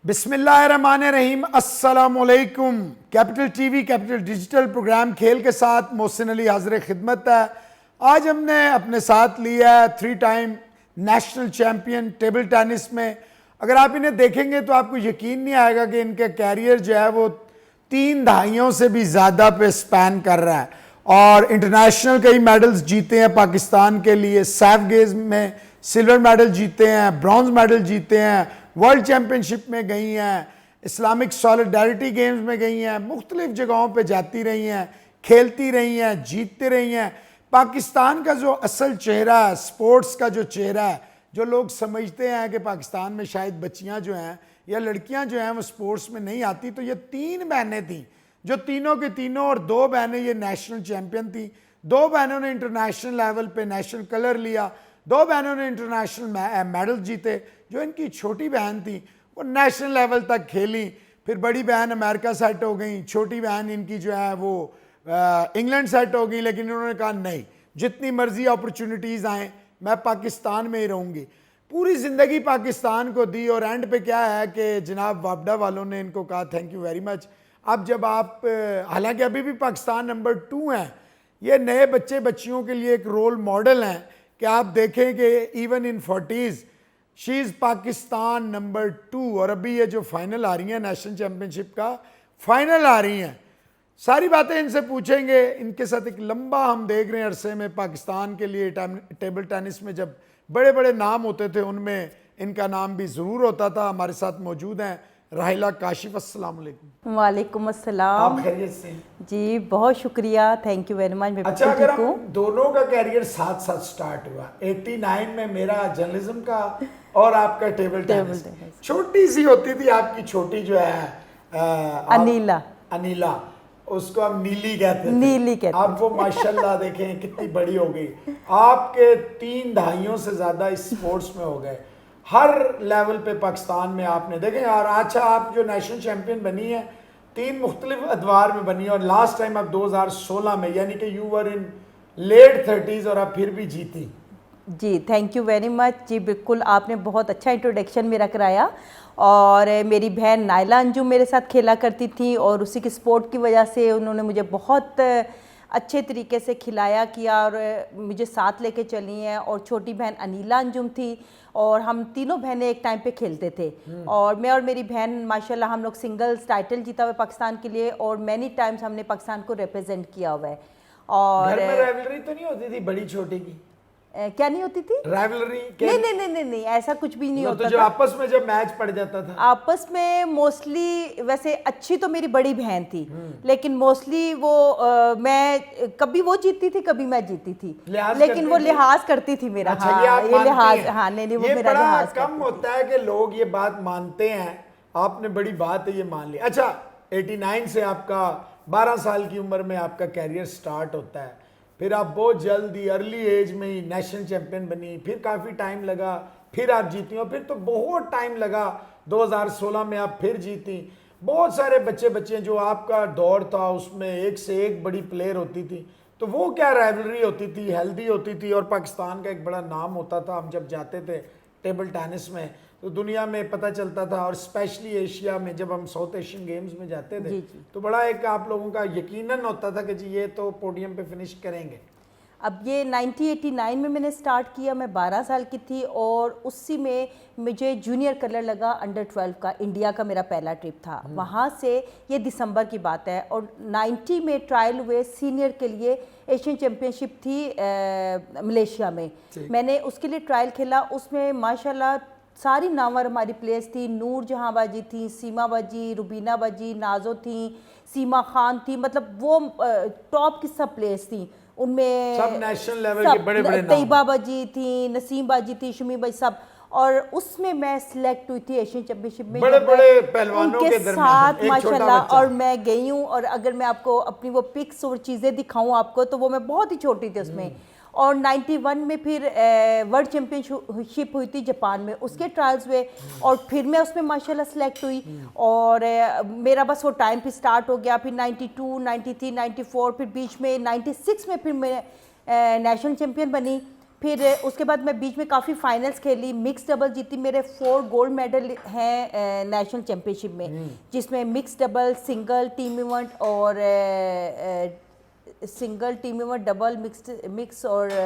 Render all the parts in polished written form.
बिस्मिल्लाहिर्रहमानिर्रहीम, अस्सलामुअलैकुम। Capital TV capital digital program खेल के साथ मोहसिन अली हाज़िर खिदमत है। आज हमने अपने साथ लिया है 3 time national champion table tennis में। अगर आप इन्हें देखेंगे तो आपको यकीन नहीं आएगा कि इनका कैरियर जो है वो 3 दहाइयों से भी ज़्यादा पे स्पैन कर रहा है और इंटरनेशनल कई मेडल्स जीते हैं पाकिस्तान के लिए। सैफ गेम्स में सिल्वर मेडल जीते हैं, ब्रॉन्ज मेडल जीते हैं, वर्ल्ड चैम्पियनशिप में गई हैं, इस्लामिक सॉलिडारिटी गेम्स में गई हैं, मुख्तलिफ जगहों पे जाती रही हैं, खेलती रही हैं, जीतती रही हैं। पाकिस्तान का जो असल चेहरा है, स्पोर्ट्स का जो चेहरा है, जो लोग समझते हैं कि पाकिस्तान में शायद बच्चियां जो हैं या लड़कियां जो हैं वो स्पोर्ट्स में नहीं आती, तो ये 3 बहनें थीं जो तीनों के तीनों, और 2 बहनें ये नेशनल चैम्पियन थी। 2 बहनों ने इंटरनेशनल लेवल पे नेशनल कलर लिया, 2 बहनों ने इंटरनेशनल मेडल जीते। जो इनकी छोटी बहन थी वो नेशनल लेवल तक खेली, फिर बड़ी बहन अमेरिका सेट हो गई, छोटी बहन इनकी जो है वो इंग्लैंड सेट हो गई। लेकिन इन्होंने कहा नहीं, जितनी मर्जी अपॉर्चुनिटीज़ आएँ मैं पाकिस्तान में ही रहूँगी। पूरी ज़िंदगी पाकिस्तान को दी और एंड पे क्या है कि जनाब वापडा वालों ने इनको कहा थैंक यू वेरी मच। अब जब आप, हालांकि अभी भी पाकिस्तान नंबर 2 हैं, ये नए बच्चे बच्चियों के लिए एक रोल मॉडल हैं कि आप देखें कि even in 40s she is Pakistan number 2। और अभी ये जो फाइनल आ रही हैं नेशनल चैम्पियनशिप का फाइनल आ रही हैं, सारी बातें इनसे पूछेंगे। इनके साथ एक लंबा हम देख रहे हैं अरसे में पाकिस्तान के लिए टेबल टेनिस में जब बड़े बड़े नाम होते थे उनमें इनका नाम भी ज़रूर होता था। हमारे साथ मौजूद हैं राहिला काशिफ। अस्सलाम वालेकुम। वालेकुम अस्सलाम। आप खैरियत से? जी बहुत शुक्रिया, थैंक यू वेरी मच। अच्छा, अगर हम दोनों का कैरियर साथ साथ स्टार्ट हुआ, 89 में मेरा जर्नलिज्म का और आपका टेबल टेनिस। छोटी सी होती थी आपकी छोटी जो है अनीला, उसको हम नीली कहते थे। नीली कहते आप वो माशाल्लाह देखें कितनी बड़ी हो गई। आपके 3 दहाइयों से ज़्यादा इस स्पोर्ट्स में हो गए, हर लेवल पे पाकिस्तान में आपने देखें। और अच्छा, आप जो नेशनल चैम्पियन बनी है 3 मुख्तलिफ अदवार में बनी है और लास्ट टाइम आप 2016 में, यानी कि you were in late 30s और आप फिर भी जीती। जी थैंक यू वेरी मच। जी बिल्कुल, आपने बहुत अच्छा इंट्रोडक्शन मेरा कराया। और मेरी बहन नाइला अंजुम मेरे साथ खेला करती थी और उसी की सपोर्ट की वजह से उन्होंने मुझे बहुत अच्छे तरीके से खिलाया किया और मुझे साथ लेके चली हैं। और छोटी बहन अनीला अंजुम थी और हम तीनों बहनें एक टाइम पे खेलते थे। और मैं और मेरी बहन माशाल्लाह हम लोग सिंगल्स टाइटल जीता हुआ पाकिस्तान के लिए और मैनी टाइम्स हमने पाकिस्तान को रिप्रेजेंट किया हुआ है। और घर में राइवलरी तो नहीं होती थी बड़ी छोटी की? क्या नहीं होती थी? राइवलरी? नहीं, ऐसा कुछ भी नहीं होता तो जो था। आपस में जब मैच पड़ जाता था आपस में मोस्टली, वैसे अच्छी तो मेरी बड़ी बहन थी लेकिन मोस्टली वो मैं कभी वो जीतती थी कभी मैं जीतती थी, लेकिन वो लिहाज करती थी मेरा। अच्छा, हाँ, ये लिहाज, हाँ नहीं वो मेरा लिहाज कम होता है कि लोग ये बात मानते हैं। आपने बड़ी बात है ये मान ली। अच्छा, 89 से आपका 12 साल की उम्र में आपका कैरियर स्टार्ट होता है, फिर आप बहुत जल्दी अर्ली एज में ही नेशनल चैम्पियन बनी, फिर काफ़ी टाइम लगा, फिर आप जीती और फिर तो बहुत टाइम लगा 2016 में आप फिर जीती। बहुत सारे बच्चे जो आपका दौर था उसमें एक से एक बड़ी प्लेयर होती थी, तो वो क्या राइवलरी होती थी, हेल्दी होती थी और पाकिस्तान का एक बड़ा नाम होता था। हम जब जाते थे टेबल टेनिस में तो दुनिया में पता चलता था, और स्पेशली एशिया में जब हम साउथ एशियन गेम्स में जाते थे तो बड़ा एक आप लोगों का यकीनन होता था कि जी ये तो पोडियम पे फिनिश करेंगे। अब ये 1989 में मैंने स्टार्ट किया, मैं 12 साल की थी और उसी में मुझे जूनियर कलर लगा अंडर 12 का। इंडिया का मेरा पहला ट्रिप था। वहाँ से, ये दिसंबर की बात है, और 90 में ट्रायल हुए सीनियर के लिए। एशियन चैम्पियनशिप थी मलेशिया में, मैंने उसके लिए ट्रायल खेला। उसमें माशाल्लाह सारी नामवर हमारी प्लेयर्स थी। नूर जहाँ बाजी थी, सीमा बाजी, रुबीना बाजी, नाजो थी, सीमा खान थी, मतलब वो टॉप की सब प्लेयर्स थी। उनमें सब नेशनल लेवल के बड़े बड़े नाम। तैयबा बाजी थी, नसीम बाजी थी, शुमी बाजी, सब। और उसमें मैं सिलेक्ट हुई थी एशियन चैम्पियनशिप में, बड़े बड़े पहलवानों के साथ माशाल्लाह। और मैं गई हूँ और अगर मैं आपको अपनी वो पिक्स और चीज़ें दिखाऊँ आपको तो वो मैं बहुत ही छोटी थी उसमें। और 91 में फिर वर्ल्ड चैम्पियनशिप हुई थी जापान में, उसके ट्रायल्स हुए और फिर मैं उसमें माशाल्लाह सेलेक्ट हुई। और मेरा बस वो टाइम फिर स्टार्ट हो गया। फिर 92, 93, 94, फिर बीच में 96 में फिर मैं नेशनल चैम्पियन बनी। फिर उसके बाद मैं बीच में काफ़ी फाइनल्स खेली, मिक्स डबल जीती, मेरे 4 गोल्ड मेडल हैं नेशनल चैम्पियनशिप में, जिसमें mix double, single team event और single team event, double mix और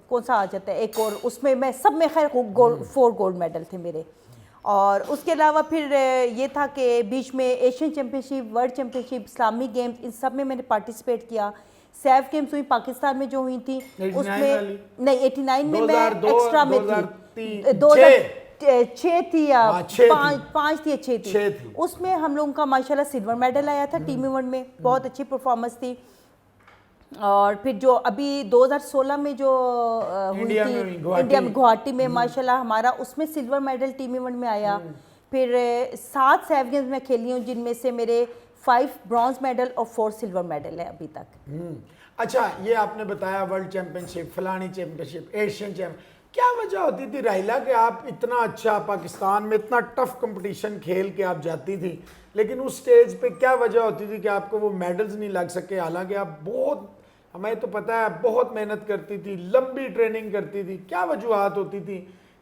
कौन सा आ जाता है एक और, उसमें मैं सब में खैर 4 गोल्ड मेडल थे मेरे। और उसके अलावा फिर ये था कि बीच में Asian championship, world championship, Islamic games, इन सब में मैंने पार्टिसिपेट किया। सैफ गेम्स हुई पाकिस्तान में जो हुई थी, उसमें नहीं 89 में मैं एक्स्ट्रा में थी, 2006 थी या 5 थी या 6 थी, उसमें हम लोगों का माशाल्लाह सिल्वर मेडल आया था टीम इवेंट में, बहुत अच्छी परफॉर्मेंस थी। और फिर जो अभी 2016 में जो हुई थी इंडिया में गुवाहाटी में, माशाल्लाह हमारा उसमें सिल्वर मेडल टीम इवेंट में आया। फिर 7 सैफ गेम्स में खेली हूँ, जिनमें से मेरे 5 ब्रॉन्ज मेडल और 4 सिल्वर मेडल है अभी तक। अच्छा, ये आपने बताया वर्ल्ड चैंपियनशिप, फलानी चैंपियनशिप, एशियन चैंपियन, क्या वजह होती थी राहिला कि आप इतना अच्छा पाकिस्तान में इतना टफ कंपटीशन खेल के आप जाती थी, लेकिन उस स्टेज पे क्या वजह होती थी कि आपको वो मेडल्स नहीं लग सके? हालांकि आप बहुत, हमें तो पता है, बहुत मेहनत करती थी, लंबी ट्रेनिंग करती थी, क्या वजूहत होती थी?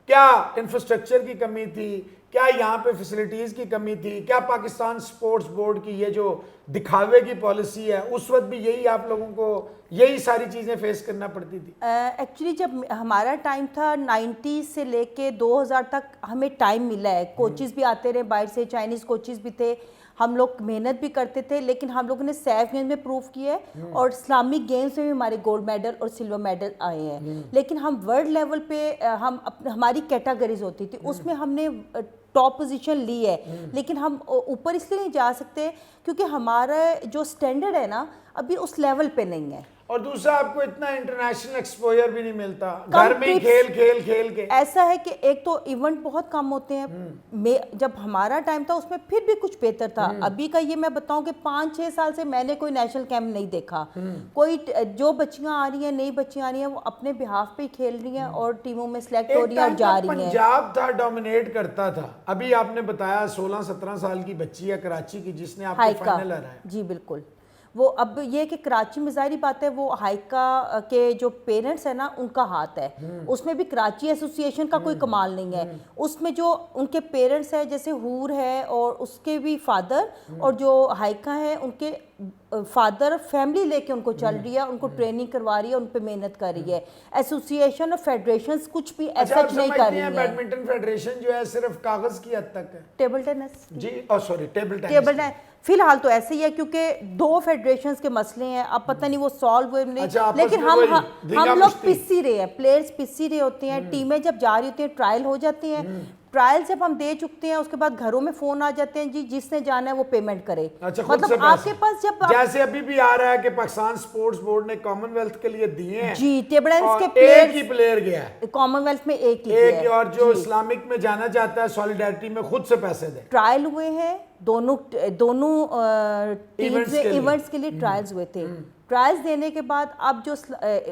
क्या इंफ्रास्ट्रक्चर की कमी थी? क्या यहाँ पे फैसिलिटीज़ की कमी थी? क्या पाकिस्तान स्पोर्ट्स बोर्ड की ये जो दिखावे की पॉलिसी है, उस वक्त भी यही आप लोगों को यही सारी चीज़ें फेस करना पड़ती थी? एक्चुअली जब हमारा टाइम था 90 से लेके 2000 तक हमें टाइम मिला है, कोचेज़ भी आते रहे बाहर से, चाइनीज़ कोचेज़ भी थे, हम लोग मेहनत भी करते थे, लेकिन हम लोगों ने सैफ गेम्स में प्रूव किया है और इस्लामिक गेम्स में भी हमारे गोल्ड मेडल और सिल्वर मेडल आए हैं। लेकिन हम वर्ल्ड लेवल पे हमारी कैटेगरीज होती थी, उसमें हमने टॉप पोजीशन ली है, लेकिन हम ऊपर इसलिए नहीं जा सकते क्योंकि हमारा जो स्टैंडर्ड है ना अभी उस लेवल पे नहीं है, और दूसरा आपको इतना इंटरनेशनल एक्सपोजर भी नहीं मिलता, घर में खेल के। ऐसा है कि एक तो इवेंट बहुत कम होते हैं, जब हमारा टाइम था उसमें फिर भी कुछ बेहतर था। अभी का ये मैं बताऊं कि 5-6 साल से मैंने कोई नेशनल कैंप नहीं देखा, कोई जो बच्चियां आ रही हैं, नई बच्चियां आ रही हैं, वो अपने बिहाफ पे खेल रही हैं और टीमों में सिलेक्ट हो रही हैं और जा रही हैं। पंजाब था, डोमिनेट करता था। अभी आपने बताया 16-17 साल की बच्ची है कराची की, जिसने आपको फाइनल हराया। जी बिल्कुल, वो अब ये कि कराची में ज़ाहिर बात है वो हाइका के जो पेरेंट्स है ना उनका हाथ है, उसमें भी कराची एसोसिएशन का कोई कमाल नहीं है, उसमें जो उनके पेरेंट्स है जैसे हूर है और उसके भी फादर और जो हाइका है उनके फादर फैमिली लेके उनको चल रही है, उनको ट्रेनिंग करवा रही है, उन पे मेहनत कर रही है। एसोसिएशन और फेडरेशंस कुछ भी ऐसा नहीं कर रही है। बैडमिंटन फेडरेशन जो है सिर्फ कागज की हद तक है। टेबल टेनिस जी, सॉरी, टेबल टेनिस फिलहाल तो ऐसे ही है क्योंकि 2 फेडरेशंस के मसले हैं, अब पता नहीं वो सॉल्व हुए नहीं। लेकिन हम लोग पिस्सी रहे हैं, प्लेयर्स पिस्सी रहे होते हैं, टीमें जब जा रही होती हैं, ट्रायल हो जाती हैं, ट्रायल जब हम दे चुकते हैं उसके बाद घरों में फोन आ जाते हैं, जी जिसने जाना है वो पेमेंट करे। अच्छा, मतलब आपके पास जब जैसे अभी भी आ रहा है कि पाकिस्तान स्पोर्ट्स बोर्ड ने कॉमनवेल्थ के लिए दिए हैं जी, टेबल टेनिस के प्लेयर ही प्लेयर गया है कॉमनवेल्थ में एक ही और जो इस्लामिक में जाना चाहता है सॉलिडारिटी में खुद से पैसे दे। ट्रायल हुए हैं दोनों टीम्स में, इवेंट्स के लिए ट्रायल्स हुए थे। ट्रायल्स देने के बाद अब जो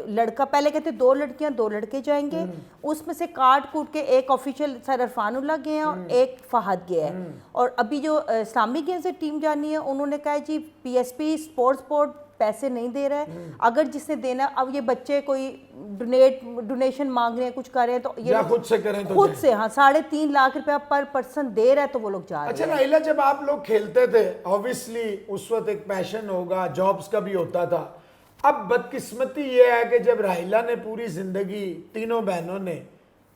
लड़का, पहले कहते 2 लड़कियां 2 लड़के जाएंगे, उसमें से काट कूट के एक ऑफिशियल सर इरफानुल्लाह गए हैं और एक फहद गया है। और अभी जो इस्लामिक गेम्स से टीम जानी है उन्होंने कहा जी पीएसपी स्पोर्ट्स बोर्ड पैसे नहीं दे रहा है, अगर जिसने देना, अब ये बच्चे कोई डोनेशन मांग रहे हैं, कुछ कर रहे हैं तो ये खुद से करें, तो खुद से, हाँ 3.5 लाख रुपया पर पर्सन दे रहा है तो वो लोग जा रहे हैं। अच्छा राहिला, जब आप लोग खेलते थे ऑब्वियसली उस वक्त एक पैशन होगा, जॉब्स का भी होता था। अब बदकिस्मती ये है कि जब राहिला ने पूरी जिंदगी तीनों बहनों ने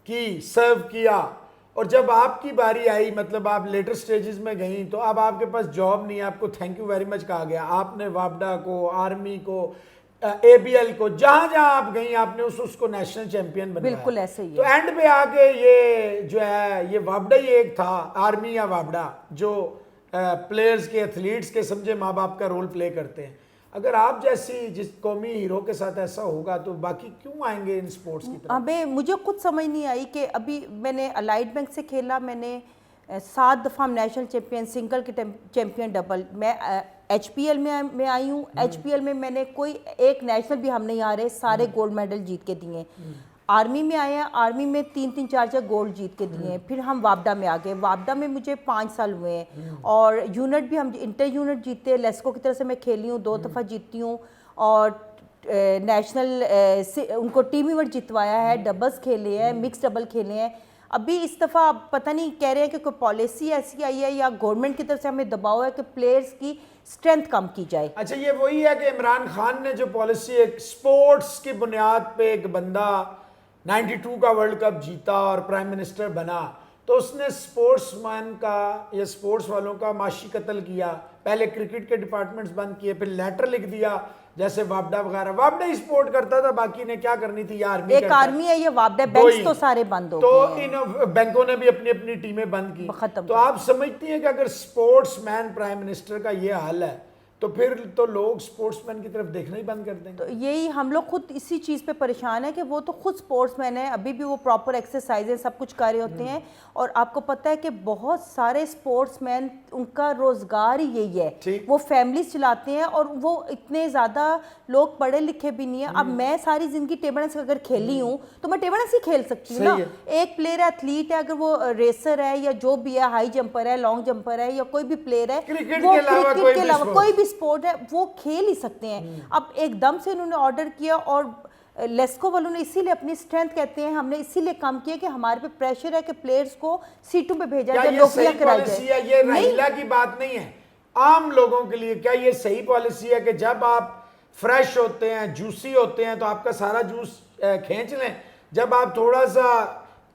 की, सर्व किया, और जब आपकी बारी आई, मतलब आप लेटर स्टेजेस में गई, तो अब आपके पास जॉब नहीं है, आपको थैंक यू वेरी मच कहा गया, आपने वापडा को, आर्मी को, ABL को, जहां जहां आप गई आपने उसको नेशनल चैंपियन बनाया। बिल्कुल ऐसे ही है। तो एंड पे आके ये जो है, ये वापडा ही एक था, आर्मी या वापडा, जो प्लेयर्स के, एथलीट्स के समझे माँ बाप का रोल प्ले करते हैं। अगर आप जैसी जिस कौमी हीरो के साथ ऐसा होगा तो बाकी क्यों आएंगे इन स्पोर्ट्स की तरफ? अबे मुझे खुद समझ नहीं आई कि अभी मैंने अलाइड बैंक से खेला, मैंने 7 दफ़ा नेशनल चैंपियन, सिंगल के चैंपियन, डबल, मैं HPL में आई हूँ। HPL में मैंने कोई एक नेशनल भी हम नहीं आ रहे, सारे गोल्ड मेडल जीत के दिए। आर्मी में आए हैं, आर्मी में 3-3 4-4 गोल्ड जीत के दिए हैं। फिर हम वापडा में आ गए, वापडा में मुझे 5 साल हुए हैं, और यूनिट भी हम इंटर यूनिट जीते, लेस्को की तरफ से मैं खेली हूँ, 2 दफ़ा जीती हूँ, और नेशनल उनको टीम इवेंट जितवाया है, डबल्स खेले हैं, मिक्स डबल खेले हैं। अभी इस दफ़ा आप पता नहीं कह रहे हैं कि कोई पॉलिसी ऐसी आई है या गवर्नमेंट की तरफ से हमें दबाव है कि प्लेयर्स की स्ट्रेंथ कम की जाए। अच्छा, ये वही है कि इमरान खान ने जो पॉलिसी एक स्पोर्ट्स की बुनियाद पे एक बंदा 92 का वर्ल्ड कप जीता और प्राइम मिनिस्टर बना, तो उसने स्पोर्ट्समैन का या स्पोर्ट्स वालों का माशी कत्ल किया। पहले क्रिकेट के डिपार्टमेंट्स बंद किए, फिर लेटर लिख दिया, जैसे वापडा वगैरह। वापडा ही स्पोर्ट करता था, बाकी ने क्या करनी थी, आर्मी एक आर्मी है, ये वापडा बैंक तो सारे बंद हो तो गए हैं। इन बैंकों ने भी अपनी अपनी टीमें बंद की। खत्म। तो आप समझती हैं कि अगर स्पोर्ट्समैन प्राइम मिनिस्टर का ये हाल है तो फिर तो लोग स्पोर्ट्समैन की तरफ देखना ही बंद कर देंगे। तो यही हम लोग खुद इसी चीज़ पे परेशान है कि वो तो खुद स्पोर्ट्समैन है, अभी भी वो प्रॉपर एक्सरसाइजें सब कुछ कर रहे होते हैं। और आपको पता है कि बहुत सारे स्पोर्ट्समैन उनका रोजगार ही यही है, वो फैमिली चलाते हैं और वो इतने ज़्यादा लोग पढ़े लिखे भी नहीं है। अब मैं सारी जिंदगी टेबल टेनिस अगर खेली हूँ तो मैं टेबल टेनिस ही खेल सकती हूँ ना। एक प्लेयर एथलीट है, अगर वो रेसर है या जो भी है, हाई जंपर है, लॉन्ग जंपर है या कोई भी प्लेयर है, क्रिकेट वो के अलावा कोई भी स्पोर्ट है वो खेल ही सकते हैं। अब एकदम से इन्होंने ऑर्डर किया और लेस्को वालों ने इसीलिए अपनी स्ट्रेंथ कहते हैं, हमने इसीलिए कम किया कि हमारे पे प्रेशर है कि प्लेयर्स को सीटों पे भेजा जाए, नौकरियां कराई जाए। ये राइला की बात नहीं है, आम लोगों के लिए क्या ये सही पॉलिसी है कि जब आप फ्रेश होते हैं, जूसी होते हैं, तो आपका सारा जूस खींच लें, जब आप थोड़ा सा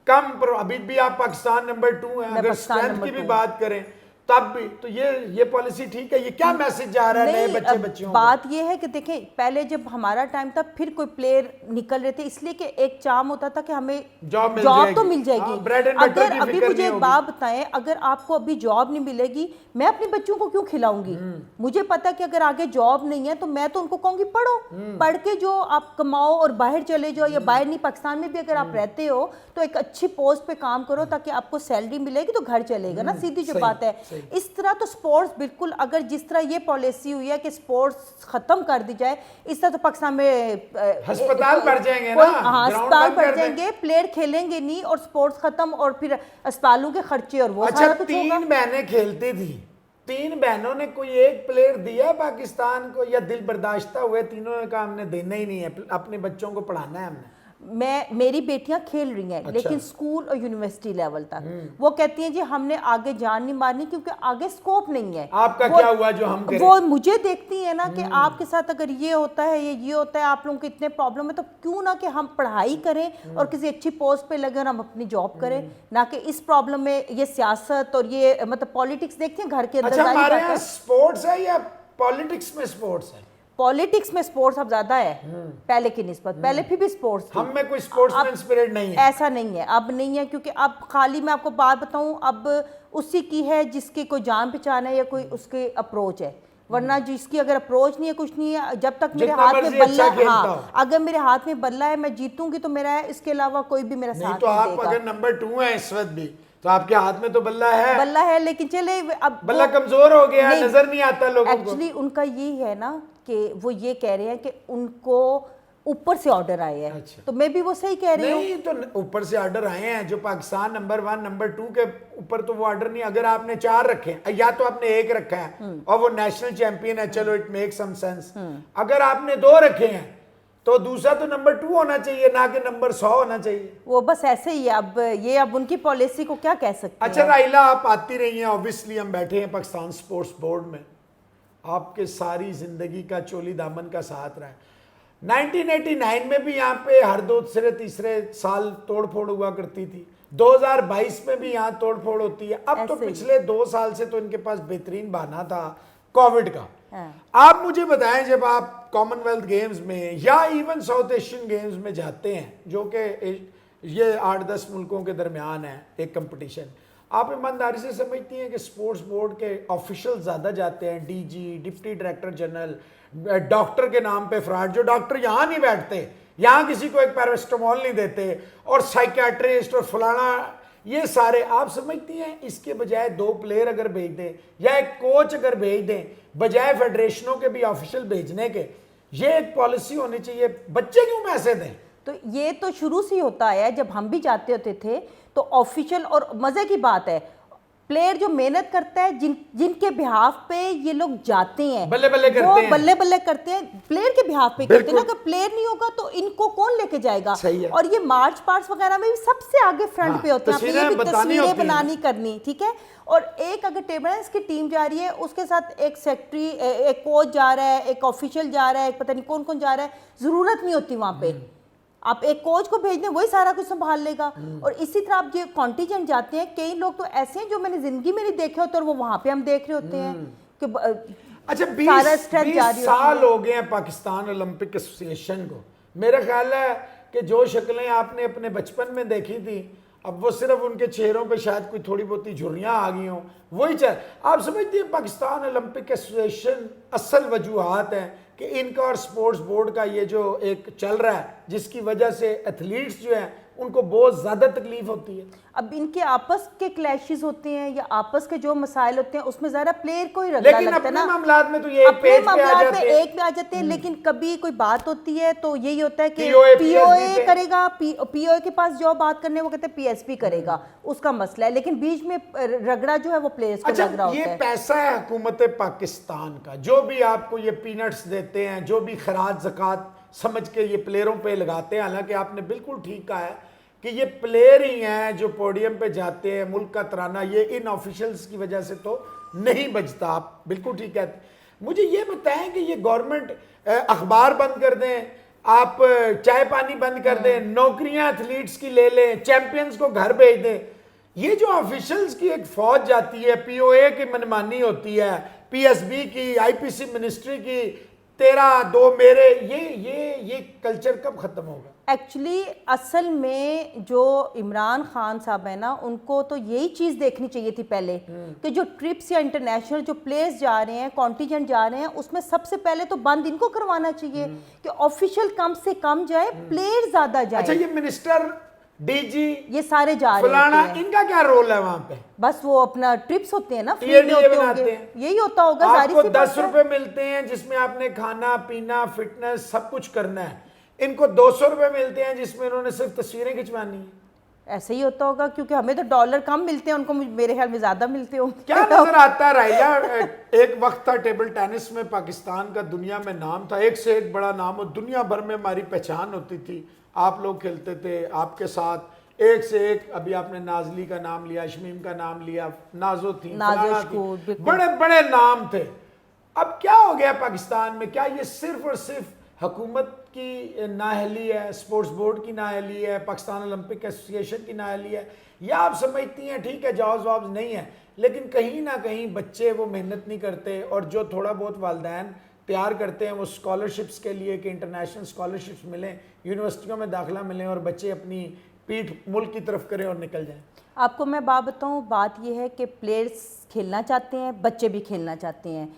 कम, अभी भी आप पाकिस्तान नंबर 2 हैं, अगर स्ट्रेंथ की भी बात करें तब भी, तो ये पॉलिसी ठीक है? ये क्या मैसेज जा रहा है नए बच्चे बच्चियों को? बात ये है कि देखें, पहले जब हमारा टाइम था फिर कोई प्लेयर निकल रहे थे इसलिए कि एक चाम होता था कि हमें जॉब तो मिल जाएगी। अगर अभी मुझे एक बात बताएं, अगर आपको अभी जॉब नहीं मिलेगी, मैं अपने बच्चों को क्यों खिलाऊंगी? मुझे पता कि अगर आगे जॉब नहीं है तो मैं तो उनको कहूंगी पढ़ो, पढ़ के जो आप कमाओ और बाहर चले जाओ, या बाहर नहीं, पाकिस्तान में भी अगर आप रहते हो तो एक अच्छी पोस्ट पे काम करो ताकि आपको सैलरी मिलेगी तो घर चलेगा ना, सीधी जो बात है। इस तरह तो स्पोर्ट्स बिल्कुल, अगर जिस तरह ये पॉलिसी हुई है कि स्पोर्ट्स खत्म कर दी जाए, इस तरह तो पाकिस्तान में अस्पताल बढ़ जाएंगे ना, हाँ अस्पताल बढ़ जाएंगे, प्लेयर खेलेंगे नहीं और स्पोर्ट्स खत्म, और फिर अस्पतालों के खर्चे और वो सारा कुछ होगा। 3 बहनें खेलती थी, 3 बहनों ने कोई एक प्लेयर दिया पाकिस्तान को, या दिल बर्दाश्ता हुए तीनों ने कहा हमने देना ही नहीं है, अपने बच्चों को पढ़ाना है हमने? मेरी बेटियां खेल रही हैं, लेकिन स्कूल और यूनिवर्सिटी लेवल तक। वो कहती हैं जी हमने आगे जान नहीं मारनी क्योंकि आगे स्कोप नहीं है। आपका क्या हुआ जो हम करें? वो मुझे देखती है ना कि आपके साथ अगर ये होता है, ये होता है, आप लोगों को इतने प्रॉब्लम है, तो क्यों ना कि हम पढ़ाई करें और किसी अच्छी पोस्ट पे लगे और हम अपनी जॉब करें, ना कि इस प्रॉब्लम में ये सियासत और ये मतलब पॉलिटिक्स देखते हैं घर के अंदर। अच्छा, हमारे यहाँ स्पोर्ट्स है या पॉलिटिक्स में स्पोर्ट्स है? पॉलिटिक्स में स्पोर्ट्स अब ज्यादा है पहले की निस्बत, पहले फिर भी स्पोर्ट्स हम में कोई स्पोर्ट्समैन स्पिरिट नहीं है। ऐसा नहीं है, अब नहीं है, क्योंकि अब खाली मैं आपको बात बताऊं, अब उसी की है जिसकी कोई जान पहचान है या कोई उसकी अप्रोच है, वरना जिसकी अगर अप्रोच नहीं है, कुछ नहीं है, जब तक मेरे हाथ में बल्ला, हाँ अगर मेरे हाथ में बल्ला है मैं जीतूंगी तो मेरा है, इसके अलावा कोई भी मेरा साथ नहीं देगा। तो आप अगर नंबर 2 हैं इस वक्त भी, तो आपके हाथ में तो बल्ला है, लेकिन चले अब बल्ला कमजोर हो गया, नजर नहीं आता लोगों को। एक्चुअली उनका यही है ना कि वो ये कह रहे हैं कि उनको ऊपर से ऑर्डर आए हैं। अच्छा। तो मैं भी वो सही कह रही हूँ। नहीं, तो ऊपर से ऑर्डर आए हैं, जो पाकिस्तान नंबर 1 नंबर 2 के ऊपर तो वो ऑर्डर नहीं। अगर आपने 4 रखे, या तो आपने 1 रखा है और वो नेशनल चैंपियन है, चलो इट मेक सम सेंस। अगर आपने 2 रखे हैं तो दूसरा तो नंबर 2 होना चाहिए, ना कि नंबर 100 होना चाहिए। वो बस ऐसे ही है। अब उनकी पॉलिसी को क्या कह सकते हैं। अच्छा राइला, आप आती रही हैं, ऑब्वियसली हम बैठे हैं पाकिस्तान स्पोर्ट्स बोर्ड में, आपके सारी जिंदगी का चोली दामन का साथ रहा है। 1989 में भी यहाँ पे हर दूसरे तीसरे साल तोड़ फोड़ हुआ करती थी, 2022 में भी यहाँ तोड़ फोड़ होती है। अब तो पिछले 2 साल से तो इनके पास बेहतरीन बहाना था कोविड का। आप मुझे बताएं, जब आप कॉमनवेल्थ गेम्स में या इवन साउथ एशियन गेम्स में जाते हैं, जो कि ये 8-10 मुल्कों के दरमियान है एक कंपटीशन, आप ईमानदारी से समझती हैं कि स्पोर्ट्स बोर्ड के ऑफिशियल ज़्यादा जाते हैं, DG, deputy director general, doctor के नाम पे फ्रॉड, जो डॉक्टर यहाँ नहीं बैठते, यहाँ किसी को एक पैरास्टामोल नहीं देते, और साइकियाट्रिस्ट और फलाना, ये सारे आप समझती हैं इसके बजाय 2 प्लेयर अगर भेज दें या एक कोच अगर भेज दें, बजाय फेडरेशनों के भी ऑफिशियल भेजने के, ये एक पॉलिसी होनी चाहिए। बच्चे क्यों पैसे दें? तो ये तो शुरू से ही होता है, जब हम भी जाते होते थे तो ऑफिशियल, और मजे की बात है प्लेयर जो मेहनत करता है, जिनके बिहाफ पे ये लोग जाते हैं, बल्ले बल्ले करते वो हैं, बल्ले बल्ले करते हैं, प्लेयर के बिहाफ पे करते हैं ना। अगर प्लेयर नहीं होगा तो इनको कौन लेके जाएगा। सही है। और ये मार्च पास्ट वगैरह में भी सबसे आगे फ्रंट पे होते हैं, आपने ये भी तस्वीरें बनानी करनी, ठीक है। और एक अगर टेबल टेनिस की टीम जा रही है, उसके साथ एक सेक्रेटरी, एक कोच जा रहा है, एक ऑफिशियल जा रहा है, एक पता नहीं कौन कौन जा रहा है, जरूरत नहीं होती वहां पे। आप एक कोच को भेज दें, वही सारा कुछ संभाल लेगा। और इसी तरह आप जो कॉन्टिजेंट जाते हैं, कई लोग तो ऐसे हैं जो मैंने जिंदगी में नहीं देखे होते और वो वहां पे हम देख रहे होते हैं कि अच्छा 20 साल हो गए हैं पाकिस्तान ओलंपिक एसोसिएशन को। मेरा ख्याल है कि जो शक्लें आपने अपने बचपन में देखी थी, अब वो सिर्फ उनके चेहरों पे शायद कोई थोड़ी बहुत झुर्रियाँ आ गई हों, वही चल। आप समझते हैं पाकिस्तान ओलंपिक एसोसिएशन असल वजूहात हैं कि इनका और स्पोर्ट्स बोर्ड का ये जो एक चल रहा है, जिसकी वजह से एथलीट्स जो हैं उनको बहुत ज़्यादा तकलीफ होती है। अब इनके आपस के क्लैशेस होते हैं या आपस के जो मसाइल होते हैं, उसमें ज़रा प्लेयर को ही रगड़ा लगता है ना। मामलात में तो ये एक पे आ जाते हैं, लेकिन कभी कोई बात होती है तो यही होता है कि पीओए करेगा, पीओए के पास जो बात करने वो कहते हैं पीएसपी करेगा, उसका मसला है। लेकिन बीच में रगड़ा जो है वो प्लेयर्स को लग रहा होता है। ये पैसा है हुकूमत पाकिस्तान का, जो भी आपको ये पीनट्स देते हैं, जो भी खराज ज़कात समझ के ये प्लेयरों पे लगाते हैं। हालांकि आपने बिल्कुल ठीक कहा है कि ये प्लेयर ही हैं जो पोडियम पे जाते हैं, मुल्क का तराना ये इन ऑफिशियल्स की वजह से तो नहीं बजता। आप बिल्कुल ठीक कहते। मुझे ये बताएं कि ये गवर्नमेंट अखबार बंद कर दें, आप चाय पानी बंद कर दें, नौकरियां एथलीट्स की ले लें, चैंपियंस को घर भेज दें, ये जो ऑफिशियल्स की एक फौज जाती है, पीओए की मनमानी होती है, पीएसबी की, आईपीसी मिनिस्ट्री की, तेरा दो मेरे, ये कल्चर कब खत्म होगा? एक्चुअली असल में जो इमरान खान साहब है ना, उनको तो यही चीज़ देखनी चाहिए थी पहले कि जो ट्रिप्स या इंटरनेशनल जो प्लेयर्स जा रहे हैं, कॉन्टिजेंट जा रहे हैं, उसमें सबसे पहले तो बंद इनको करवाना चाहिए कि ऑफिशियल कम से कम जाए, प्लेयर ज्यादा जाए। अच्छा, ये मिनिस्टर, डीजी, ये सारे जा रहे हैं, इनका क्या रोल है वहां पे? बस वो अपना ट्रिप्स होते हैं ना, फ्री में होते हैं, यही होता होगा। आपको 10 रुपए मिलते हैं जिसमें आपने खाना पीना फिटनेस सब कुछ करना है। इनको 200 रुपए मिलते हैं जिसमें उन्होंने सिर्फ तस्वीरें खिंचवानी है। ऐसे ही होता होगा, क्योंकि हमें तो डॉलर कम मिलते हैं, उनको मेरे ख्याल में ज्यादा मिलते होंगे। क्या नजर आता है राइला? एक वक्त था टेबल टेनिस में पाकिस्तान का दुनिया में नाम था, एक से एक बड़ा नाम, और दुनिया भर में हमारी पहचान होती थी। आप लोग खेलते थे, आपके साथ एक से एक, अभी आपने नाजली का नाम लिया, शमीम का नाम लिया, नाजो थी, बड़े बड़े नाम थे। अब क्या हो गया पाकिस्तान में? क्या ये सिर्फ और सिर्फ हुकूमत की नाअहली है, स्पोर्ट्स बोर्ड की नाअहली है, पाकिस्तान ओलंपिक एसोसिएशन की नाअहली है, या आप समझती हैं ठीक है जवाब जवाब नहीं है, लेकिन कहीं ना कहीं बच्चे वो मेहनत नहीं करते, और जो थोड़ा बहुत वालिदैन तैयार करते हैं वो स्कॉलरशिप्स के लिए कि इंटरनेशनल स्कॉलरशिप्स मिलें, यूनिवर्सिटियों में दाखिला मिलें और बच्चे अपनी पीठ मुल्क की तरफ करें और निकल जाएं। आपको मैं बात बताऊं, बात यह है कि प्लेयर्स खेलना चाहते हैं, बच्चे भी खेलना चाहते हैं।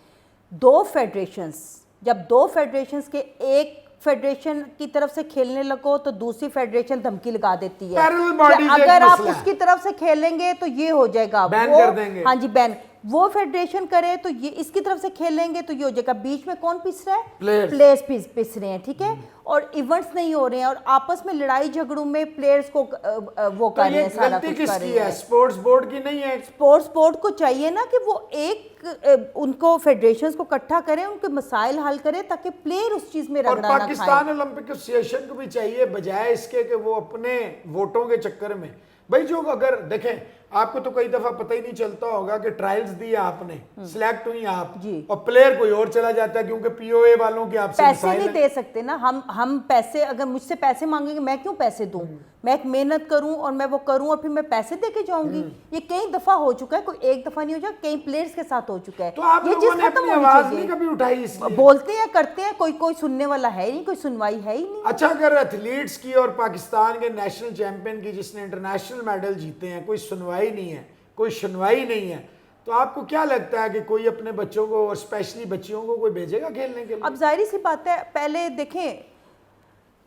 दो फेडरेशंस, जब दो फेडरेशंस के एक फेडरेशन की तरफ से खेलने लगो तो दूसरी फेडरेशन धमकी लगा देती है कि अगर आप उसकी तरफ से खेलेंगे तो ये हो जाएगा, बैन कर देंगे। हाँ जी, बैन। वो फेडरेशन करे तो ये इसकी तरफ से खेलेंगे तो ये हो जाएगा। बीच में कौन पिस रहा है? प्लेयर्स पिस रहे हैं, ठीक है। और इवेंट्स नहीं हो रहे हैं और आपस में लड़ाई झगड़ों में प्लेयर्स को वो कर रहे हैं, सारा कुछ कर रहे हैं। स्पोर्ट्स बोर्ड की नहीं है। स्पोर्ट्स बोर्ड को चाहिए ना कि वो एक उनको फेडरेशंस को इकट्ठा करें, उनके मसाइल हल करें ताकि प्लेयर उस चीज में रगड़ा ना खाएं। पाकिस्तान ओलंपिक एसोसिएशन को भी चाहिए, बजाय इसके कि वो अपने वोटों के चक्कर में, भाई जो अगर देखें, आपको तो कई दफा पता ही नहीं चलता होगा कि ट्रायल्स दिया आपने, सिलेक्ट हुई आप और प्लेयर कोई और चला जाता है क्योंकि पीओए वालों के आपसे पैसे नहीं दे सकते ना। हम पैसे, अगर मुझसे पैसे मांगेंगे, मैं क्यों पैसे दूं? मैं एक मेहनत करूं और मैं वो करूं और फिर मैं पैसे दे के जाऊंगी। ये कई दफा हो चुका है, कोई एक दफा नहीं हो चुका, कई प्लेयर्स के साथ हो चुका है। तो आप ये चीज खत्म होनी चाहिए। कभी उठाई इसलिए बोलते हैं, करते हैं, कोई सुनने वाला है ही नहीं, कोई सुनवाई है ही नहीं। अच्छा, अगर एथलीट्स की और पाकिस्तान के नेशनल चैंपियन की जिसने इंटरनेशनल मेडल जीते हैं कोई सुनवाई नहीं है, कोई सुनवाई नहीं है, तो आपको क्या लगता है कि कोई अपने बच्चों को और स्पेशली बच्चियों को कोई भेजेगा खेलने के लिए? अब जाहिर सी बात है, पहले देखें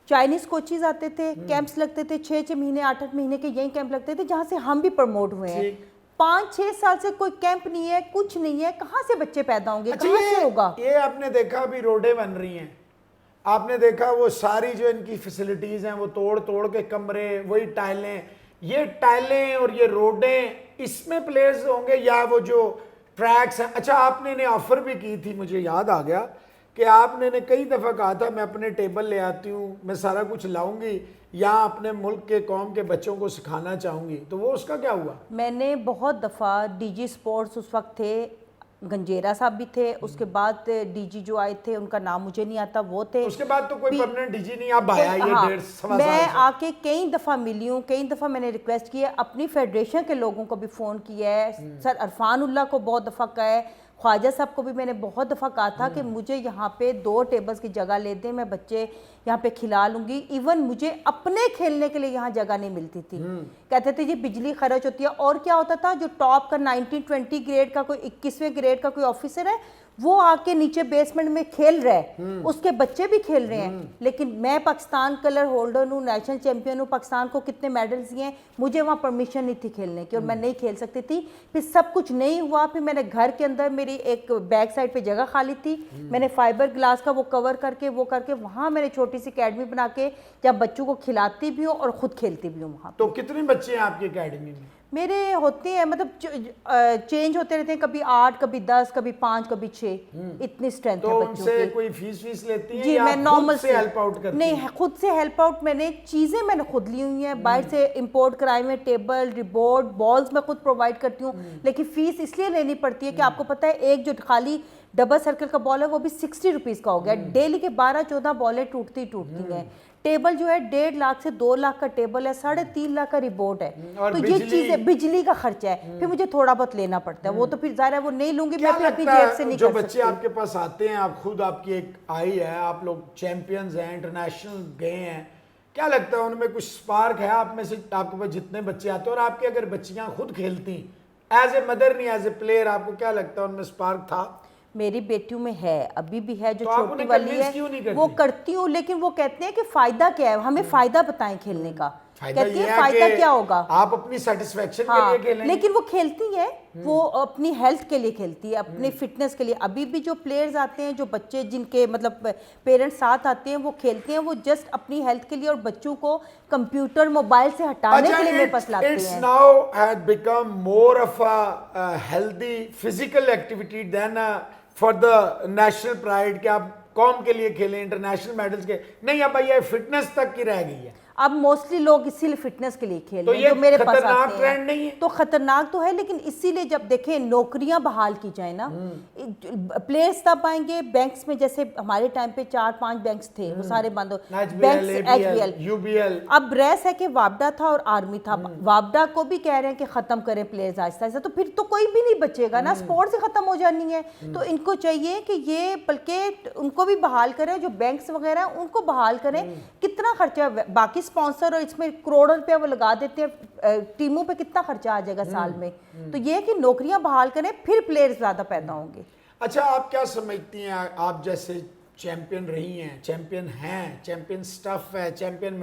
चाइनीज कोचेज आते थे, कैंप्स लगते थे, 6-6 महीने 8-8 महीने के यही कैंप लगते थे जहां से हम भी प्रमोट हुए हैं। 5-6 साल से कोई कैंप नहीं है, कुछ नहीं है, कहां से बच्चे पैदा होंगे? अच्छा, कहां से होगा? ये आपने देखा अभी रोडें बन रही हैं, आपने देखा वो सारी जो इनकी फैसिलिटीज हैं वो तोड़ तोड़ के कमरे, वही टाइलें, ये टाइलें और ये रोडें इसमें प्लेयर्स होंगे या वो जो ट्रैक्स हैं? अच्छा, आपने ने ऑफर भी की थी, मुझे याद आ गया कि आपने ने कई दफ़ा कहा था मैं अपने टेबल ले आती हूँ, मैं सारा कुछ लाऊंगी, यहाँ अपने मुल्क के कौम के बच्चों को सिखाना चाहूँगी, तो वो उसका क्या हुआ? मैंने बहुत दफ़ा डीजी स्पोर्ट्स उस वक्त थे, गंजेरा साहब भी थे, उसके बाद डीजी जो आए थे उनका नाम मुझे नहीं आता, वो थे। उसके बाद तो कोई परमानेंट डीजी नहीं, आप आया ये हाँ, 1.5 मैं साल से। आके कई दफ़ा मिली हूँ, कई दफ़ा मैंने रिक्वेस्ट की है, अपनी फेडरेशन के लोगों को भी फ़ोन किया है, सर अरफान उल्लाह को बहुत दफ़ा कहा है, ख्वाजा साहब को भी मैंने बहुत दफ़ा कहा था कि मुझे यहाँ पे 2 टेबल्स की जगह ले दें, मैं बच्चे यहाँ पे खिला लूँगी। इवन मुझे अपने खेलने के लिए यहाँ जगह नहीं मिलती थी, कहते थे जी बिजली खर्च होती है। और क्या होता था, जो टॉप का 19-20 ग्रेड का कोई 21वें ग्रेड का कोई ऑफिसर है, वो आके नीचे बेसमेंट में खेल रहा है, उसके बच्चे भी खेल रहे हैं, लेकिन मैं पाकिस्तान कलर होल्डर हूँ, नेशनल चैंपियन हूँ, पाकिस्तान को कितने मेडल्स दिए हैं, मुझे वहाँ परमिशन नहीं थी खेलने की और मैं नहीं खेल सकती थी। फिर सब कुछ नहीं हुआ, फिर मैंने घर के अंदर, मेरी एक बैक साइड पे जगह खाली थी, मैंने फाइबर ग्लास का वो कवर करके वो करके वहाँ मैंने छोटी सी अकेडमी बना के जब बच्चों को खिलाती भी हूँ और खुद खेलती भी हूँ वहाँ। तो कितने बच्चे हैं आपकी एकेडमी में? मेरे होते हैं, मतलब चेंज होते रहते हैं, कभी 8, कभी 10, कभी 5, कभी 6, इतनी स्ट्रेंथ तो है बच्चों उनसे की। कोई फीस लेती हैं जी, या मैं आप नॉर्मल खुद से हेल्प आउट करती नहीं हैं? खुद से हेल्प आउट, मैंने चीज़ें मैंने खुद ली हुई हैं, बाहर से इंपोर्ट कराए हुए, टेबल, रिबोर्ड, बॉल्स मैं खुद प्रोवाइड करती हूँ, लेकिन फीस इसलिए लेनी पड़ती है कि आपको पता है एक जो खाली डबल सर्कल का बॉल है वो भी 60 रुपीज़ का हो गया, डेली के 12-14 बॉलें टूटती हैं। टेबल जो है 1.5 लाख से 2 लाख का टेबल है, 3.5 लाख का रिबोर्ड है, और तो ये चीज़ें बिजली का खर्चा है, फिर मुझे थोड़ा बहुत लेना पड़ता है, वो तो फिर ज़ाहिर है वो नहीं लूंगी, मैं फिर अपनी जेब से नहीं जो कर बच्चे सकती। आपके पास आते हैं, आप खुद आपकी एक आई है, आप लोग चैंपियंस हैं, इंटरनेशनल गए हैं, क्या लगता है उनमें कुछ स्पार्क है? आप में से आपके पास जितने बच्चे आते हैं और आपकी अगर बच्चियां खुद खेलती एज ए मदर नहीं एज ए प्लेयर, आपको क्या लगता है उनमें स्पार्क था? मेरी बेटियों में है, अभी भी है, जो तो आप छोटी उन्हें वाली convince क्यों नहीं है करती? वो करती हूँ, लेकिन वो कहते हैं कि फायदा क्या है, हमें फायदा बताएं खेलने का, फायदा कहती ये है है फायदा कि क्या होगा। आप अपनी सेटिस्फेक्शन के हाँ, लिए खेलें, लेकिन वो खेलती है, वो अपनी हेल्थ के लिए खेलती है, अपनी फिटनेस के लिए। अभी भी जो प्लेयर्स आते हैं, जो बच्चे जिनके मतलब पेरेंट्स साथ आते हैं, वो खेलते हैं, वो जस्ट अपनी हेल्थ के लिए और बच्चों को कंप्यूटर मोबाइल से हटाने के लिए मेरे पास लाते इट्स हैं। Now had become more of a healthy physical activity then for the national pride, कि आप कौम के लिए खेलें, इंटरनेशनल मेडल्स के नहीं, अब ये फिटनेस तक की रह गई है। अब मोस्टली लोग इसीलिए फिटनेस के लिए खेल तो रहे ये हैं, जो मेरे पास खतरनाक आते ट्रेंड हैं। नहीं है? तो खतरनाक तो है, लेकिन इसीलिए जब देखें नौकरियां बहाल की जाए ना, प्लेयर्स तब आएंगे। बैंक्स में जैसे हमारे टाइम पे 4-5 बैंक्स थे, वो सारे बंद हो, बैंक्स, HBL, UBL, अब रेस है कि वापडा था और आर्मी था, वापडा को भी कह रहे हैं कि खत्म करें प्लेयर्स आहिस्ता आहिस्ता, तो फिर तो कोई भी नहीं बचेगा ना, स्पोर्ट्स ही खत्म हो जानी है। तो इनको चाहिए कि ये बल्कि उनको भी बहाल करें, जो बैंक्स वगैरह उनको बहाल करें। कितना खर्चा, बाकी स्पॉन्सर और इसमें करोड़ों रुपया वो लगा देते हैं, टीमों पे कितना खर्चा आ जाएगा साल में। तो ये है कि नौकरियां बहाल करें, फिर प्लेयर्स ज़्यादा पैदा होंगे। अच्छा, आप क्या समझती हैं, आप जैसे चैंपियन रही हैं, चैंपियन हैं, चैंपियन स्टफ है, चैंपियन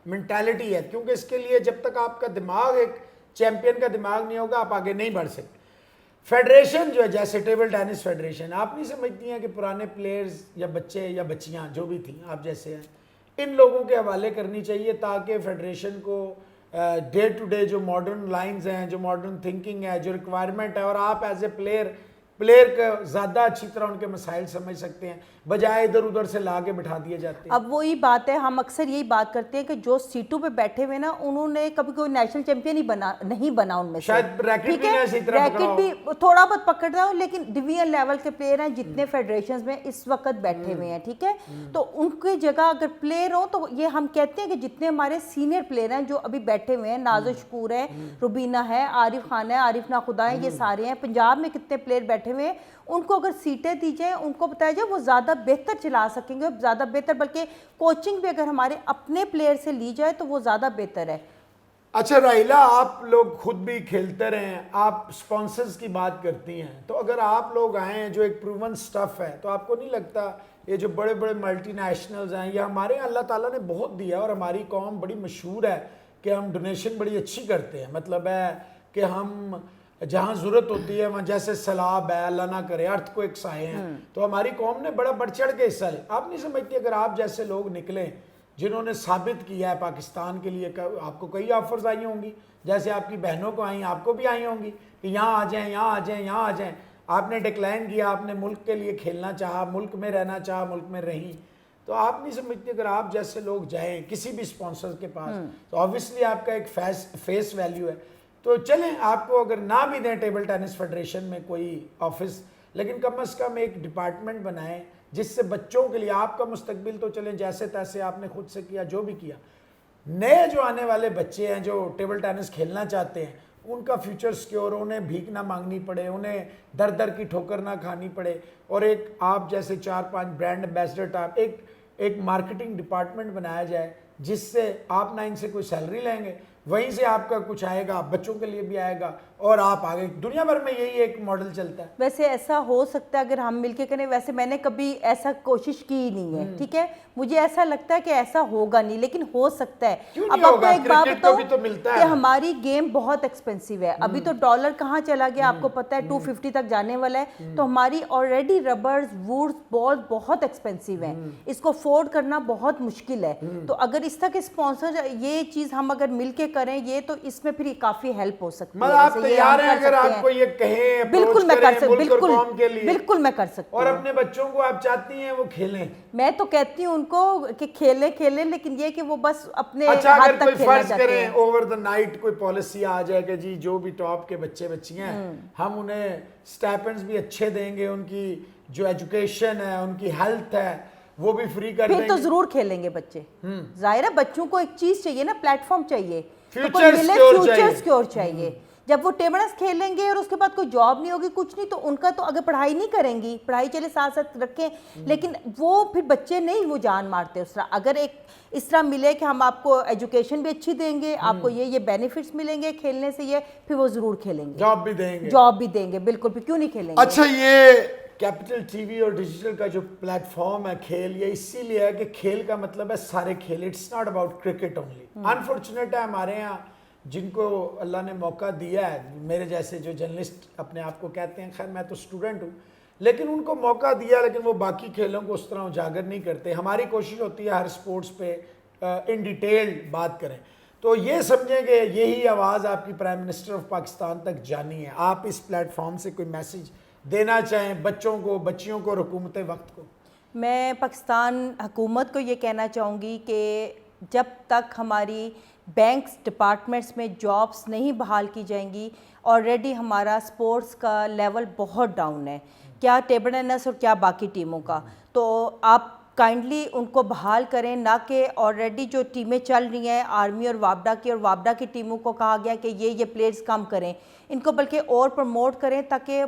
मेंटालिटी है, क्योंकि इसके लिए जब तक आपका दिमाग एक चैंपियन का दिमाग नहीं होगा, आप आगे नहीं बढ़ सकते। फेडरेशन जो है, जैसे टेबल टेनिस फेडरेशन, आप नहीं समझती हैं कि पुराने प्लेयर्स या बच्चे या बच्चियां जो भी थी, आप जैसे हैं, इन लोगों के हवाले करनी चाहिए, ताकि फेडरेशन को डे टू डे जो मॉडर्न लाइंस हैं, जो मॉडर्न थिंकिंग है, जो रिक्वायरमेंट है, और आप एज ए प्लेयर का ज़्यादा अच्छी तरह उनके मसाइल समझ सकते हैं, बजाय इधर उधर से ला के बिठा दिए जाते हैं। अब वही बात है, हम अक्सर यही बात करते हैं कि जो सीटों पे बैठे हुए ना, उन्होंने कभी कोई नेशनल चैंपियन ही नहीं बना उनमें से। शायद रैकेट ठीक भी है, ना इसी तरह पकड़ा रैकेट भी थोड़ा बहुत पकड़ रहा हो, लेकिन डिवीजन लेवल के प्लेयर हैं जितने फेडरेशन में इस वक्त बैठे हुए हैं, ठीक है, तो उनकी जगह अगर प्लेयर हो, तो ये हम कहते हैं कि जितने हमारे सीनियर प्लेयर हैं जो अभी बैठे हुए हैं, नाज़र शकूर है, रुबीना है, आरिफ खान है, आरिफ नाखुदा है, ये सारे हैं। पंजाब में कितने प्लेयर बैठे हुए हैं, उनको अगर सीटें दी जाए, उनको बताया जाए, वो ज़्यादा बेहतर चला सकेंगे, ज़्यादा बेहतर, बल्कि कोचिंग भी अगर हमारे अपने प्लेयर से ली जाए तो वो ज़्यादा बेहतर है। अच्छा राहिला, आप लोग खुद भी खेलते रहे, आप स्पॉन्सर्स की बात करती हैं, तो अगर आप लोग आए हैं जो एक प्रूवन स्टफ है, तो आपको नहीं लगता ये जो बड़े बड़े मल्टीनेशनल्स हैं, ये हमारे यहाँ अल्लाह ताला ने बहुत दिया, और हमारी कौम बड़ी मशहूर है कि हम डोनेशन बड़ी अच्छी करते हैं, मतलब है कि हम जहाँ ज़रूरत होती है वहाँ, जैसे सैलाब है, अल्लाह ना करे, अर्थक्वेक्स आए हैं, तो हमारी कौम ने बड़ा बढ़ चढ़ के हिस्सा लिया। आप नहीं समझती अगर आप जैसे लोग निकलें जिन्होंने साबित किया है पाकिस्तान के लिए। आपको कई ऑफर्स आई होंगी, जैसे आपकी बहनों को आई, आपको भी आई होंगी कि यहाँ आ जाएं, यहाँ आ जाएं, यहाँ आ जाएं। आपने डिक्लाइन किया, आपने मुल्क के लिए खेलना चाहा, मुल्क में रहना चाहा, मुल्क में रही। तो आप नहीं समझते अगर आप जैसे लोग जाएं किसी भी स्पॉन्सर के पास तो ऑब्वियसली आपका एक फेस वैल्यू है। तो चलें, आपको अगर ना भी दें टेबल टेनिस फेडरेशन में कोई ऑफिस, लेकिन कम से कम एक डिपार्टमेंट बनाएं जिससे बच्चों के लिए आपका मुस्तकबिल तो चलें जैसे तैसे आपने खुद से किया, जो भी किया, नए जो आने वाले बच्चे हैं जो टेबल टेनिस खेलना चाहते हैं उनका फ्यूचर सिक्योर, उन्हें भीख ना मांगनी पड़े, उन्हें दर दर की ठोकर ना खानी पड़े। और एक आप जैसे 4-5 ब्रांड एम्बेसडर टाइप एक मार्केटिंग डिपार्टमेंट बनाया जाए जिससे आप ना इनसे कोई सैलरी लेंगे, वहीं से आपका कुछ आएगा, बच्चों के लिए भी आएगा और आप आगे। दुनिया भर में यही एक मॉडल चलता है। वैसे ऐसा हो सकता है अगर हम मिलके करें, वैसे मैंने कभी ऐसा कोशिश की ही नहीं है, ठीक है। मुझे ऐसा लगता है कि ऐसा होगा नहीं, लेकिन हो सकता है। अब आपको एक बात बताऊं कि हमारी गेम बहुत एक्सपेंसिव है। अभी तो डॉलर कहाँ चला गया आपको पता है, 250 तक जाने वाला है। तो हमारी ऑलरेडी रबर्स, वुड्स, बॉल बहुत एक्सपेंसिव है, इसको अफोर्ड करना बहुत मुश्किल है। तो अगर इस तरह के स्पॉन्सर, ये चीज हम अगर मिलके करें ये, तो इसमें फिर काफी हेल्प हो सकती है। आप तैयार हैं अगर आपको ये कहें? बिल्कुल मैं कर सकती, बिल्कुल मैं कर सकती हूँ। और अपने बच्चों को आप चाहती हैं वो खेलें? मैं तो कहती हूँ उनको कि खेलें, लेकिन ये कि वो बस अपने अच्छा, हद अगर तक कोई खेलना फर्ज चाहते करें हैं। ओवर द नाइट कोई पॉलिसी आ जाए कि जी जो भी टॉप के बच्चे बच्चियां हैं हम उन्हें स्टाइपेंड्स भी अच्छे देंगे, उनकी जो एजुकेशन है, उनकी हेल्थ है वो भी फ्री कर देंगे, फिर तो जरूर खेलेंगे बच्चे। जाहिर है बच्चों को एक चीज चाहिए ना, प्लेटफॉर्म चाहिए, फ्यूचर सिक्योर चाहिए। जब वो टेबल टेनिस खेलेंगे और उसके बाद कोई जॉब नहीं होगी, कुछ नहीं, तो उनका तो अगर पढ़ाई नहीं करेंगी, पढ़ाई चले साथ साथ रखें, लेकिन वो फिर बच्चे नहीं वो जान मारते उस तरह। अगर एक इस तरह मिले कि हम आपको एजुकेशन भी अच्छी देंगे, आपको ये बेनिफिट्स मिलेंगे खेलने से, ये फिर वो जरूर खेलेंगे, जॉब भी देंगे, बिल्कुल, फिर क्यों नहीं खेलेंगे। अच्छा, ये कैपिटल टीवी और डिजिटल का जो प्लेटफॉर्म है खेल, ये इसीलिए है कि खेल का मतलब है सारे खेल, it's not about cricket only. Unfortunate है हमारे यहाँ जिनको अल्लाह ने मौका दिया है, मेरे जैसे जो जर्नलिस्ट अपने आप को कहते हैं, खैर मैं तो स्टूडेंट हूँ, लेकिन उनको मौका दिया, लेकिन वो बाकी खेलों को उस तरह उजागर नहीं करते। हमारी कोशिश होती है हर स्पोर्ट्स पे इन डिटेल बात करें। तो ये समझें कि यही आवाज़ आपकी प्राइम मिनिस्टर ऑफ पाकिस्तान तक जानी है। आप इस प्लेटफॉर्म से कोई मैसेज देना चाहें बच्चों को, बच्चियों को, हुकूमत वक्त को? मैं पाकिस्तान हुकूमत को ये कहना चाहूँगी कि जब तक हमारी बैंक्स डिपार्टमेंट्स में जॉब्स नहीं बहाल की जाएंगी, ऑलरेडी हमारा स्पोर्ट्स का लेवल बहुत डाउन है, क्या टेबल टेनिस और क्या बाकी टीमों का। तो आप काइंडली उनको बहाल करें, ना कि ऑलरेडी जो टीमें चल रही हैं आर्मी और वापडा की, और वापडा की टीमों को कहा गया कि ये प्लेयर्स कम करें, इनको बल्कि और प्रमोट करें ताकि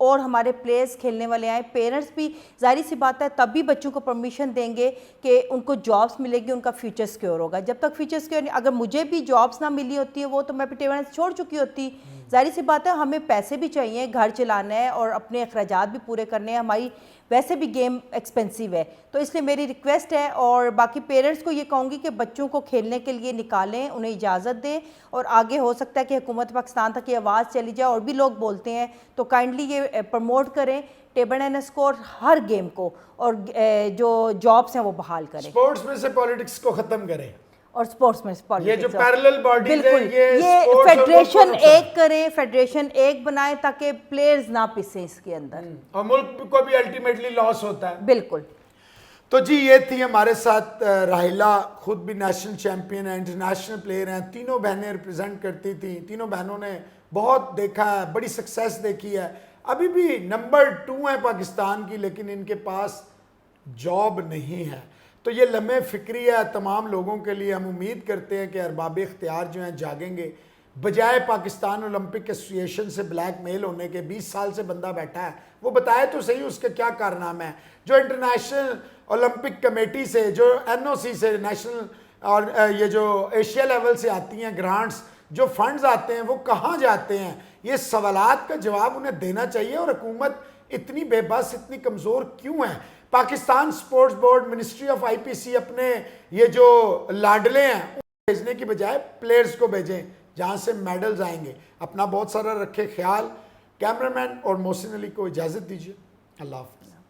और हमारे प्लेयर्स खेलने वाले आए। पेरेंट्स भी जाहिर सी बात है तभी बच्चों को परमिशन देंगे कि उनको जॉब्स मिलेगी, उनका फ्यूचर सिक्योर होगा। जब तक फ्यूचर सिक्योर नहीं, अगर मुझे भी जॉब्स ना मिली होती है वो तो मैं टेबल टेनिस छोड़ चुकी होती। जाहिर सी बात है हमें पैसे भी चाहिए, घर चलाना है और अपने अखराजात भी पूरे करने हैं, हमारी वैसे भी गेम एक्सपेंसिव है। तो इसलिए मेरी रिक्वेस्ट है, और बाकी पेरेंट्स को ये कहूँगी कि बच्चों को खेलने के लिए निकालें, उन्हें इजाज़त दें, और आगे हो सकता है कि हुकूमत पाकिस्तान तक ये आवाज़ चली जाए और भी लोग बोलते हैं, तो काइंडली ये प्रमोट करें टेबल टेनिस को और हर गेम को, और जो जॉब्स हैं वो बहाल करें। स्पोर्ट्स में से पॉलिटिक्स को ख़त्म करें और स्पोर्ट्स में ये जो पैरेलल बॉडीज हैं, ये फेडरेशन एक करें, फेडरेशन एक बनाए ताकि प्लेयर्स ना पिसे इसके अंदर, और मुल्क को भी अल्टीमेटली लॉस होता है। बिल्कुल। तो जी ये थी हमारे साथ राहिला, खुद भी नेशनल चैंपियन है, इंटरनेशनल प्लेयर हैं, तीनों बहनें रिप्रेजेंट करती थी, तीनों बहनों ने बहुत देखा है, बड़ी सक्सेस देखी है, अभी भी नंबर 2 है पाकिस्तान की, लेकिन इनके पास जॉब नहीं है। तो ये लम्हे फिक्री है तमाम लोगों के लिए। हम उम्मीद करते हैं कि अरबाब इख्तियार जो हैं जागेंगे, बजाय पाकिस्तान ओलंपिक एसोसिएशन से ब्लैकमेल होने के। 20 साल से बंदा बैठा है, वो बताए तो सही उसके क्या कारनामे हैं। जो इंटरनेशनल ओलंपिक कमेटी से, जो NOC से, नेशनल और ये जो एशिया लेवल से आती हैं ग्रांट्स, जो फंड्स आते हैं वो कहाँ जाते हैं, ये सवालात का जवाब उन्हें देना चाहिए। और हुकूमत इतनी बेबस, इतनी कमज़ोर क्यों है? Pakistan sports board, ministry of IPC अपने ये जो लाडले हैं भेजने की बजाय प्लेयर्स को भेजें जहाँ से मेडल्स आएंगे। अपना बहुत सारा रखे ख्याल। कैमरामैन और मोहसिन अली को इजाज़त दीजिए। अल्लाह हाफ़िज़।